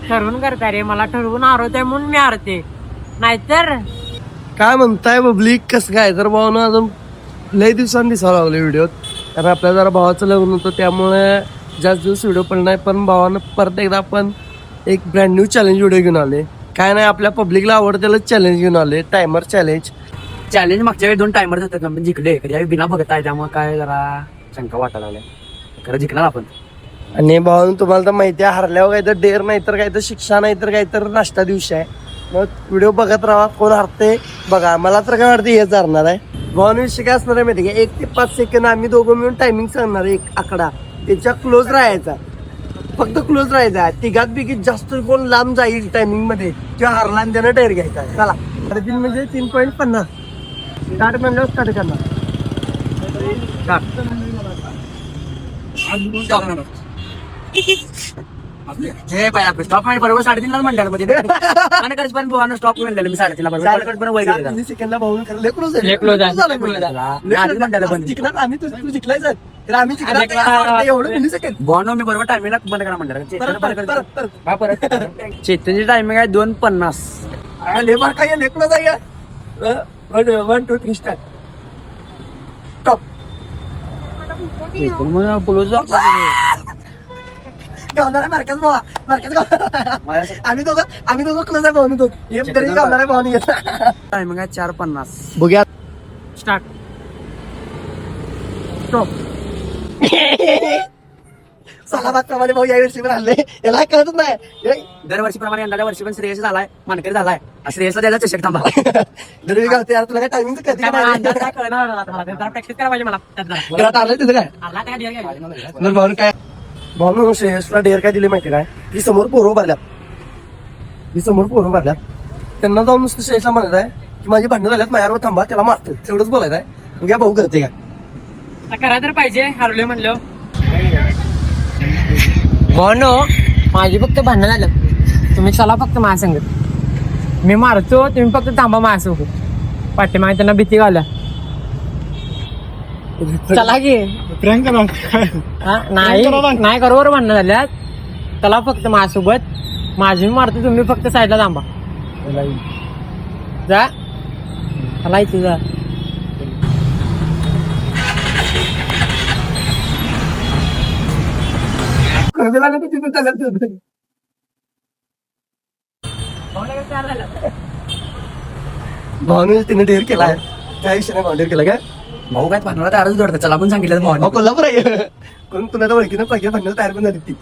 ठरवून करता रे, मला ठरवून हरवतंय म्हणून मी हरते, नाहीतर काय म्हणताय पब्लिक, कसं काय? तर भावानं अजून लय दिवसांनी दिसावं लागले व्हिडिओत, कारण आपल्या जरा भावाचं लग्न होतं त्यामुळे जास्त दिवस व्हिडिओ पण नाही. पण भावानं परत एकदा आपण एक ब्रँड न्यू चॅलेंज व्हिडिओ घेऊन आले. काय नाही, आपल्या पब्लिकला आवडतेलं चॅलेंज घेऊन आले, टायमर चॅलेंज. मागच्या वेळी 2 टायमर होते पण जिंकले, कधी बिना बघत आहे त्यामुळे काय जरा शंका वाटायला लागल्या. खरं जिंकणार आपण. आणि भावानं तुम्हाला तर माहिती आहे, हरल्यावर काही तर डेअर नाही तर काही तर शिक्षा नाही तर काही तर नाश्ता दिवशी आहे. मग व्हिडिओ बघत राहा, कोण हरते बघा. मला तर काय वाटतं हेच हरणार आहे. भावानं विषय काय असणार आहे माहिती आहे, 1 ते 5 सेकंद आम्ही दोघं मिळून टायमिंग सांगणार, एक आकडा त्याच्या क्लोज राहायचा, फक्त क्लोज राहायचा. तिघात बिघीत जास्त कोण लांब जाईल टायमिंग मध्ये किंवा हरला आणि त्यानं डेअर घ्यायचा. चला 3 म्हणजे 3.50 स्टार्ट म्हणल्यावर स्टार्ट करणार. स्टॉप बरोबर 3:30 म्हणलं मध्ये पण स्टॉप म्हणलेलं मी 3:30 बरोबर सेकंडला भाऊ क्लोज लय close आहे. आम्ही तू जिंकलाय सर, तर आम्ही एवढं मिलिसेकंद बॉन्ड मी बरोबर टायमिंगला बंद करा म्हणलं. परत चेतनची टायमिंग आहे 2:50. लेबर काय लेकलो जाय 1 2 3 स्टार्ट टॉप. गावणारा मार्केट भावा, मार्केट आम्ही दोघं क्लोज आहे भाऊ, तो तरी गावणारा भाऊ नाही. टायमिंग आहे 4:50. बघूया स्टार्ट. स्टॉप. सलाबादप्रमाणे भाऊ या वर्षी पण आणले, याला कळतच नाही. दरवर्षीप्रमाणे यंदाच्या वर्षी पण श्रेयस झालाय, मानकरी झालाय. श्रेयसला द्यायचा चषक थांबा. दरवेळी गावते यार, तुला काय टायमिंग कधी प्रॅक्टिस करायला पाहिजे मला. तिथं काय भाऊन काय भाऊ श्रेयसला डेअर काय दिली माहिती काय, ती समोर पोरं भरल्यात, त्यांना जाऊन नुसतं श्रेयसला म्हणत आहे की माझी भांडणं झाल्यात, माझ्यावर थांबा, त्याला मारतो, तेवढंच बोलायचं आहे. मग या भाऊ करते का करायला तर पाहिजे, हरवले म्हणलं. म्हणू माझी फक्त भांडण झालं, तुम्ही चला फक्त माझ्या संगत, मी मारतो, तुम्ही फक्त थांबा माझ्यासोबत. पाठीमागे त्यांना भीती घाला, चला की प्रियंका नाही बरोबर भांडणं झाल्यात, चला फक्त माझ्यासोबत, माझी मी मारतो, तुम्ही फक्त साईडला थांबा. जा चला इथे जा. भाऊने तिने डेअर केला आहे, काय विषय नाही, भाऊ डेअर केला काय भाऊ काय भांडणाला तयारच जोडतात. चला पण सांगितलं भाऊ कोल्हापूर आहे, कोण कुणाला ओळखीनं पाहिजे भांडणाला तयार पण झाली ती.